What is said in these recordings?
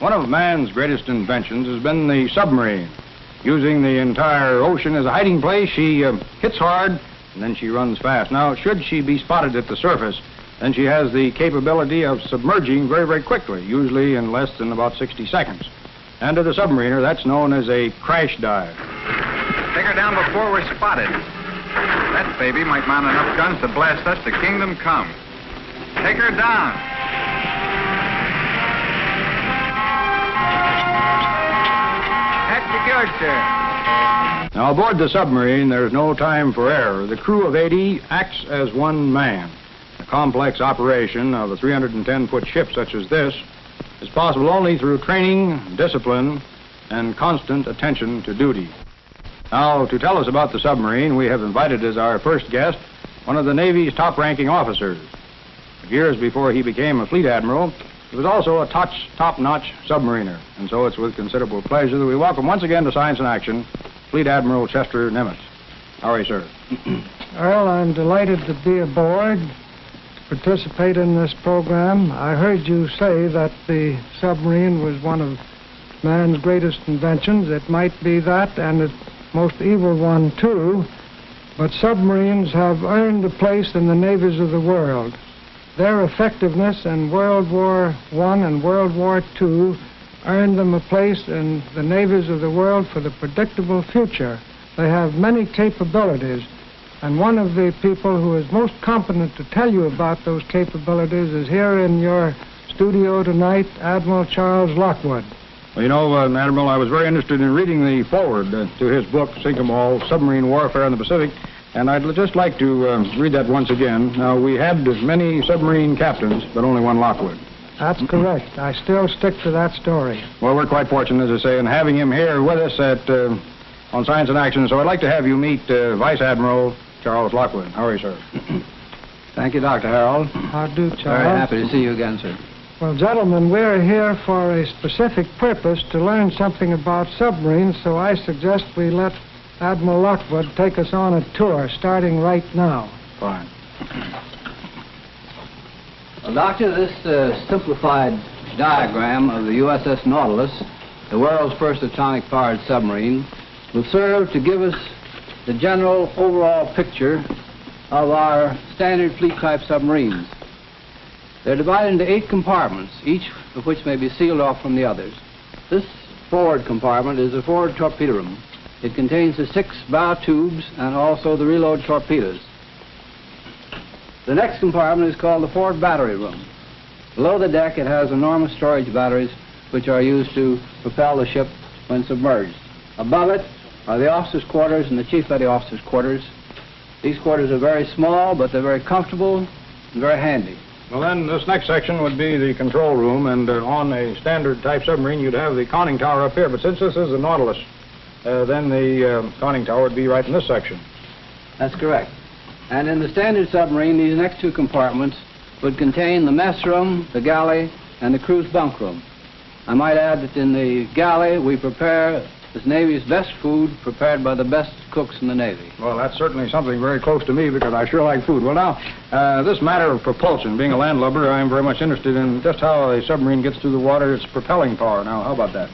One of man's greatest inventions has been the submarine. Using the entire ocean as a hiding place, she hits hard, and then she runs fast. Now, should she be spotted at the surface, then she has the capability of submerging very, very quickly, usually in less than about 60 seconds. And to the submariner, that's known as a crash dive. Take her down before we're spotted. That baby might mount enough guns to blast us to kingdom come. Take her down. Secured, sir. Now, aboard the submarine, there's no time for error. The crew of 80 acts as one man. The complex operation of a 310-foot ship such as this is possible only through training, discipline, and constant attention to duty. Now, to tell us about the submarine, we have invited as our first guest one of the Navy's top-ranking officers. Years before he became a fleet admiral, he was also a top-notch submariner, and so it's with considerable pleasure that we welcome once again to Science in Action, Fleet Admiral Chester Nimitz. How are you, sir? Earl, I'm delighted to be aboard, to participate in this program. I heard you say that the submarine was one of man's greatest inventions. It might be that, and its most evil one, too, but submarines have earned a place in the navies of the world. Their effectiveness in World War I and World War II earned them a place in the navies of the world for the predictable future. They have many capabilities, and one of the people who is most competent to tell you about those capabilities is here in your studio tonight, Admiral Charles Lockwood. Well, you know, Admiral, I was very interested in reading the foreword to his book, Sink 'em All, Submarine Warfare in the Pacific, and I'd just like to read that once again. Now, we had many submarine captains, but only one Lockwood. That's correct. I still stick to that story. Well, we're quite fortunate, as I say, in having him here with us on Science in Action, so I'd like to have you meet Vice Admiral Charles Lockwood. How are you, sir? Thank you, Dr. Harold. How do, Charles? Very happy to see you again, sir. Well, gentlemen, we're here for a specific purpose, to learn something about submarines, so I suggest we let Admiral Lockwood take us on a tour, starting right now. Fine. Well, Doctor, this simplified diagram of the USS Nautilus, the world's first atomic-powered submarine, will serve to give us the general overall picture of our standard fleet-type submarines. They're divided into 8 compartments, each of which may be sealed off from the others. This forward compartment is the forward torpedo room. It contains the 6 bow tubes and also the reload torpedoes. The next compartment is called the forward battery room. Below the deck, it has enormous storage batteries which are used to propel the ship when submerged. Above it are the officers' quarters and the chief petty officers' quarters. These quarters are very small, but they're very comfortable and very handy. Well, then, this next section would be the control room, and on a standard-type submarine, you'd have the conning tower up here. But since this is a Nautilus, then the conning tower would be right in this section. That's correct. And in the standard submarine, these next 2 compartments would contain the mess room, the galley, and the crew's bunk room. I might add that in the galley, we prepare this Navy's best food, prepared by the best cooks in the Navy. Well, that's certainly something very close to me, because I sure like food. Well, now, this matter of propulsion, being a landlubber, I'm very much interested in just how a submarine gets through the water, its propelling power. Now, how about that?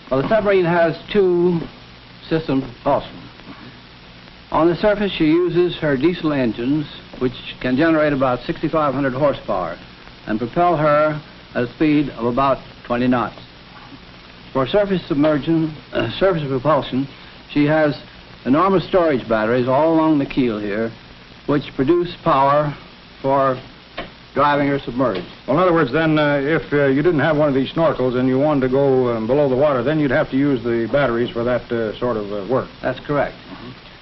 Well, the submarine has 2 systems of propulsion. On the surface, she uses her diesel engines, which can generate about 6,500 horsepower, and propel her at a speed of about 20 knots. For surface propulsion, she has enormous storage batteries all along the keel here, which produce power for driving her submerged. Well, in other words, then, if you didn't have one of these snorkels and you wanted to go below the water, then you'd have to use the batteries for that sort of work. That's correct.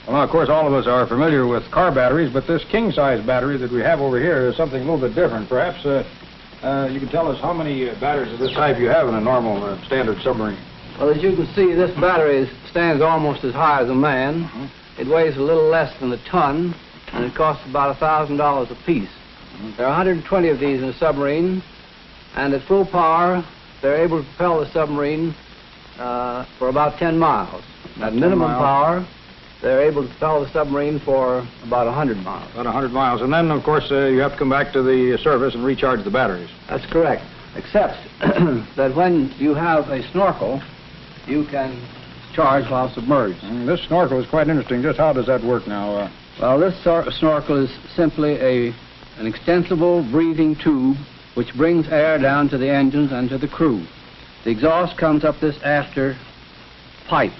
Well, now, of course, all of us are familiar with car batteries, but this king-size battery that we have over here is something a little bit different. Perhaps you can tell us how many batteries of this type you have in a normal standard submarine. Well, as you can see, this battery stands almost as high as a man. Mm-hmm. It weighs a little less than a ton, and it costs about $1,000 apiece. Mm-hmm. There are 120 of these in a submarine, and at full power, they're able to propel the submarine for about 10 miles. At minimum power, they're able to propel the submarine for about 100 miles. About 100 miles. And then, of course, you have to come back to the surface and recharge the batteries. That's correct. except that when you have a snorkel, you can charge while submerged. This snorkel is quite interesting. Just how does that work now? Well, this snorkel is simply an extensible breathing tube which brings air down to the engines and to the crew. The exhaust comes up this after pipe.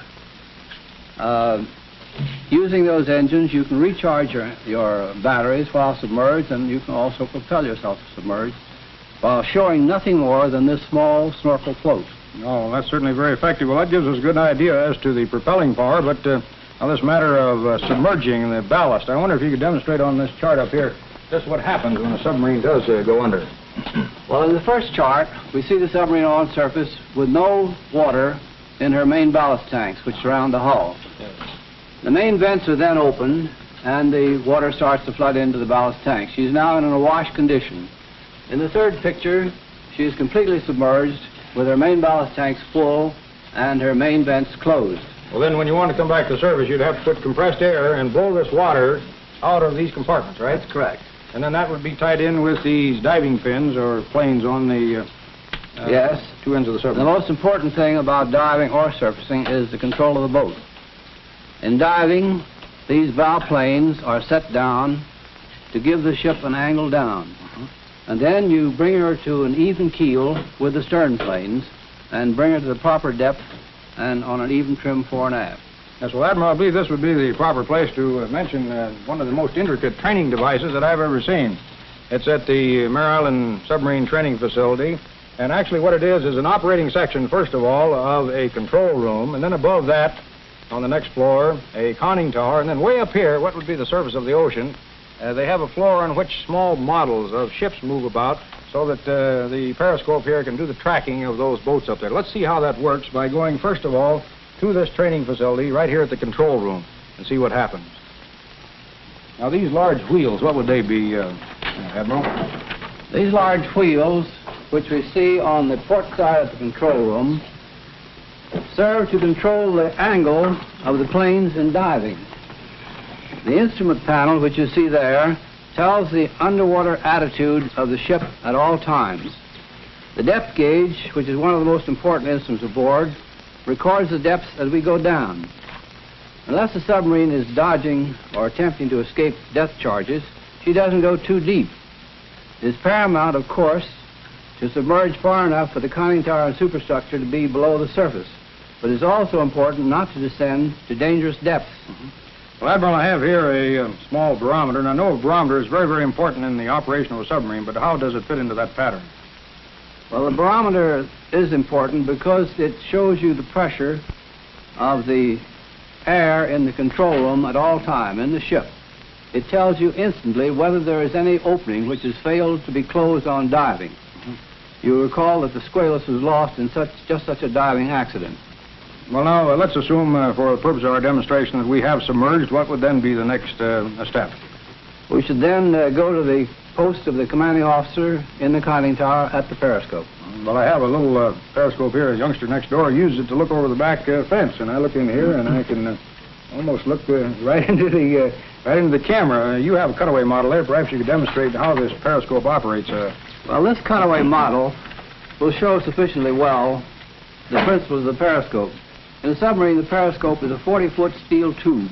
Using those engines, you can recharge your batteries while submerged, and you can also propel yourself submerged while showing nothing more than this small snorkel float. Oh, that's certainly very effective. Well, that gives us a good idea as to the propelling power, but now this matter of submerging the ballast, I wonder if you could demonstrate on this chart up here just what happens when a submarine does go under. Well, in the first chart, we see the submarine on surface with no water in her main ballast tanks, which surround the hull. Yes. The main vents are then opened, and the water starts to flood into the ballast tank. She's now in an awash condition. In the third picture, she is completely submerged with her main ballast tanks full and her main vents closed. Well, then when you want to come back to surface, you'd have to put compressed air and blow this water out of these compartments, right? That's correct. And then that would be tied in with these diving fins or planes on the yes. two ends of the submarine. The most important thing about diving or surfacing is the control of the boat. In diving, these bow planes are set down to give the ship an angle down. And then you bring her to an even keel with the stern planes and bring her to the proper depth and on an even trim fore and aft. Yes, well, Admiral, I believe this would be the proper place to mention one of the most intricate training devices that I've ever seen. It's at the Mare Island Submarine Training Facility. And actually what it is an operating section, first of all, of a control room. And then above that, on the next floor, a conning tower. And then way up here, what would be the surface of the ocean, they have a floor on which small models of ships move about so that the periscope here can do the tracking of those boats up there. Let's see how that works by going, first of all, to this training facility right here at the control room and see what happens. Now, these large wheels, what would they be, Admiral? These large wheels, which we see on the port side of the control room, serve to control the angle of the planes in diving. The instrument panel, which you see there, tells the underwater attitude of the ship at all times. The depth gauge, which is one of the most important instruments aboard, records the depths as we go down. Unless the submarine is dodging or attempting to escape depth charges, she doesn't go too deep. It is paramount, of course, to submerge far enough for the conning tower and superstructure to be below the surface. But it's also important not to descend to dangerous depths. Well, Admiral, I have here a small barometer, and I know a barometer is very, very important in the operation of a submarine, but how does it fit into that pattern? Well, the barometer is important because it shows you the pressure of the air in the control room at all time in the ship. It tells you instantly whether there is any opening which has failed to be closed on diving. You recall that the Squalus was lost in just such a diving accident. Well, now, let's assume for the purpose of our demonstration that we have submerged. What would then be the next step? We should then go to the post of the commanding officer in the conning tower at the periscope. Well, I have a little periscope here. A youngster next door uses it to look over the back fence, and I look in here, and I can almost look right into the camera. You have a cutaway model there. Perhaps you could demonstrate how this periscope operates. Well, this cutaway model will show sufficiently well the principles of the periscope. In a submarine, the periscope is a 40-foot steel tube.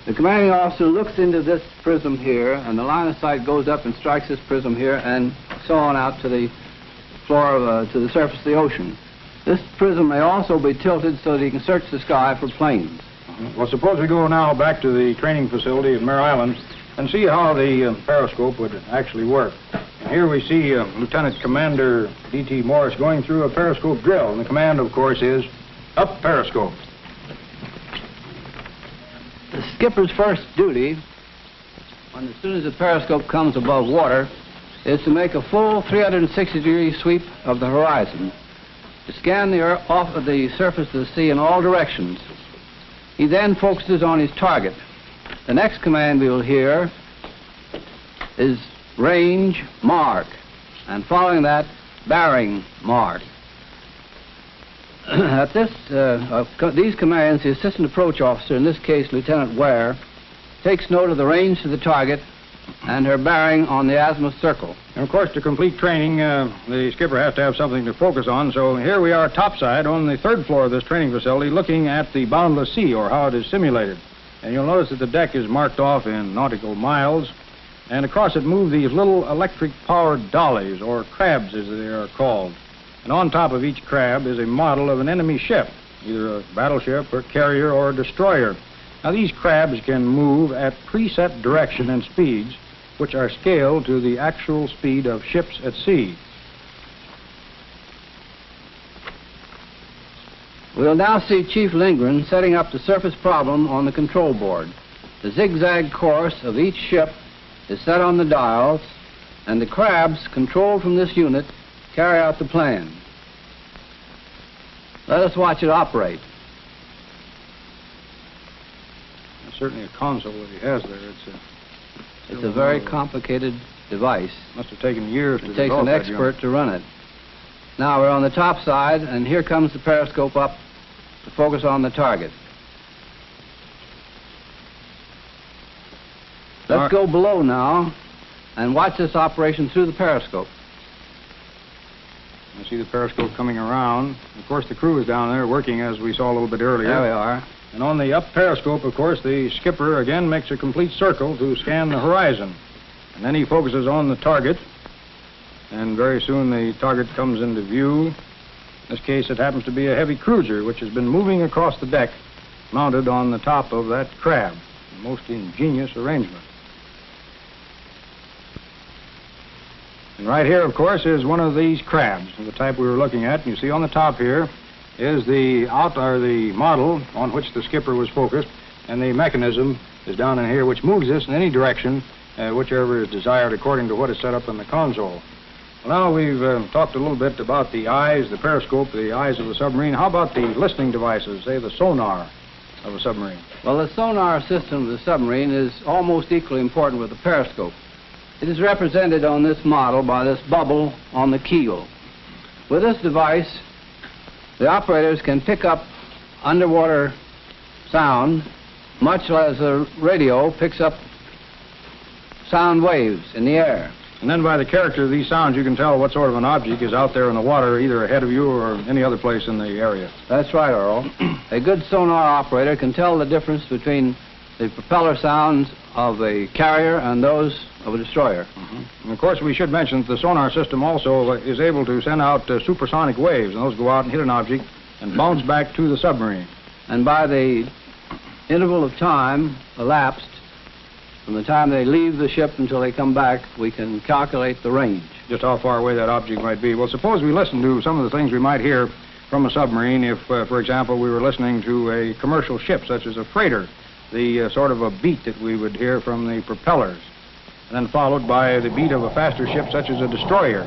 The commanding officer looks into this prism here, and the line of sight goes up and strikes this prism here, and so on out to the floor to the surface of the ocean. This prism may also be tilted so that you can search the sky for planes. Well, suppose we go now back to the training facility at Mare Island and see how the periscope would actually work. And here we see Lieutenant Commander D.T. Morris going through a periscope drill, and the command, of course, is up periscope. The skipper's first duty, as soon as the periscope comes above water, is to make a full 360-degree sweep of the horizon, to scan the earth off of the surface of the sea in all directions. He then focuses on his target. The next command we will hear is range mark, and following that, bearing mark. At these commands, the assistant approach officer, in this case Lieutenant Ware, takes note of the range to the target and her bearing on the azimuth circle. And of course, to complete training, the skipper has to have something to focus on. So here we are topside on the third floor of this training facility looking at the boundless sea, or how it is simulated. And you'll notice that the deck is marked off in nautical miles. And across it move these little electric-powered dollies, or crabs as they are called. And on top of each crab is a model of an enemy ship, either a battleship, or carrier, or a destroyer. Now, these crabs can move at preset direction and speeds, which are scaled to the actual speed of ships at sea. We'll now see Chief Lindgren setting up the surface problem on the control board. The zigzag course of each ship is set on the dials, and the crabs, controlled from this unit, carry out the plan. Let us watch it operate. There's certainly a console that he has there. It's a very complicated device. Must have taken years to It takes an expert to run it. Now we're on the top side, and here comes the periscope up to focus on the target. Let's go below now and watch this operation through the periscope. I see the periscope coming around. Of course, the crew is down there working, as we saw a little bit earlier. There we are. And on the up periscope, of course, the skipper again makes a complete circle to scan the horizon. And then he focuses on the target. And very soon the target comes into view. In this case, it happens to be a heavy cruiser, which has been moving across the deck, mounted on the top of that crab. A most ingenious arrangement. And right here, of course, is one of these crabs, the type we were looking at. And you see on the top here is the model on which the skipper was focused, and the mechanism is down in here, which moves this in any direction, whichever is desired according to what is set up in the console. Well, now we've talked a little bit about the eyes, the periscope, the eyes of the submarine. How about the listening devices, say the sonar of a submarine? Well, the sonar system of the submarine is almost equally important with the periscope. It is represented on this model by this bubble on the keel. With this device, the operators can pick up underwater sound, much as a radio picks up sound waves in the air. And then by the character of these sounds, you can tell what sort of an object is out there in the water, either ahead of you or any other place in the area. That's right, Earl. A good sonar operator can tell the difference between the propeller sounds of a carrier and those of a destroyer. And of course, we should mention that the sonar system also is able to send out supersonic waves, and those go out and hit an object and bounce back to the submarine. And by the interval of time elapsed from the time they leave the ship until they come back, we can calculate the range. Just how far away that object might be. Well, suppose we listen to some of the things we might hear from a submarine if, for example, we were listening to a commercial ship, such as a freighter, the sort of a beat that we would hear from the propellers, and then followed by the beat of a faster ship, such as a destroyer.